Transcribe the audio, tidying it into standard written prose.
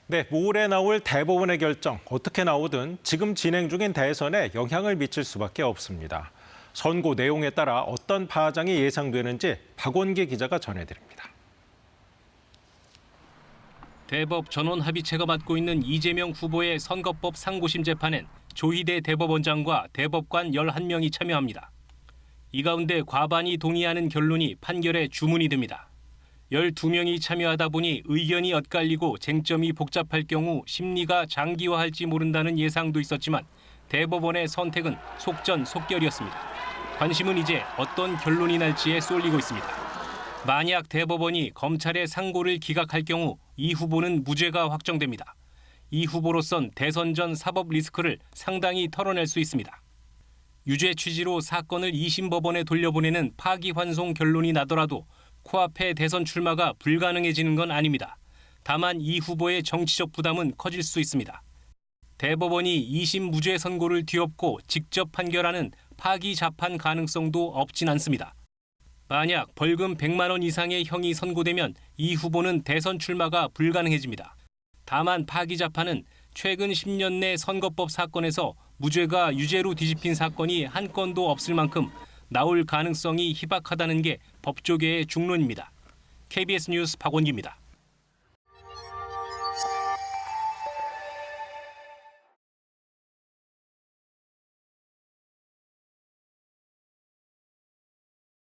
네, 모레 나올 대법원의 결정 어떻게 나오든 지금 진행 중인 대선에 영향을 미칠 수밖에 없습니다. 선고 내용에 따라 어떤 파장이 예상되는지 박원기 기자가 전해드립니다. 대법 전원 합의체가 맡고 있는 이재명 후보의 선거법 상고심 재판엔 조희대 대법원장과 대법관 11명이 참여합니다. 이 가운데 과반이 동의하는 결론이 판결의 주문이 됩니다. 12명이 참여하다 보니 의견이 엇갈리고 쟁점이 복잡할 경우 심리가 장기화할지 모른다는 예상도 있었지만 대법원의 선택은 속전속결이었습니다. 관심은 이제 어떤 결론이 날지에 쏠리고 있습니다. 만약 대법원이 검찰의 상고를 기각할 경우 이 후보는 무죄가 확정됩니다. 이 후보로선 대선 전 사법 리스크를 상당히 털어낼 수 있습니다. 유죄 취지로 사건을 2심 법원에 돌려보내는 파기환송 결론이 나더라도 코앞에 대선 출마가 불가능해지는 건 아닙니다. 다만 이 후보의 정치적 부담은 커질 수 있습니다. 대법원이 2심 무죄 선고를 뒤엎고 직접 판결하는 파기 재판 가능성도 없진 않습니다. 만약 벌금 100만 원 이상의 형이 선고되면 이 후보는 대선 출마가 불가능해집니다. 다만 파기 재판은 최근 10년 내 선거법 사건에서 무죄가 유죄로 뒤집힌 사건이 한 건도 없을 만큼 나올 가능성이 희박하다는 게 법조계의 중론입니다. KBS 뉴스 박원기입니다.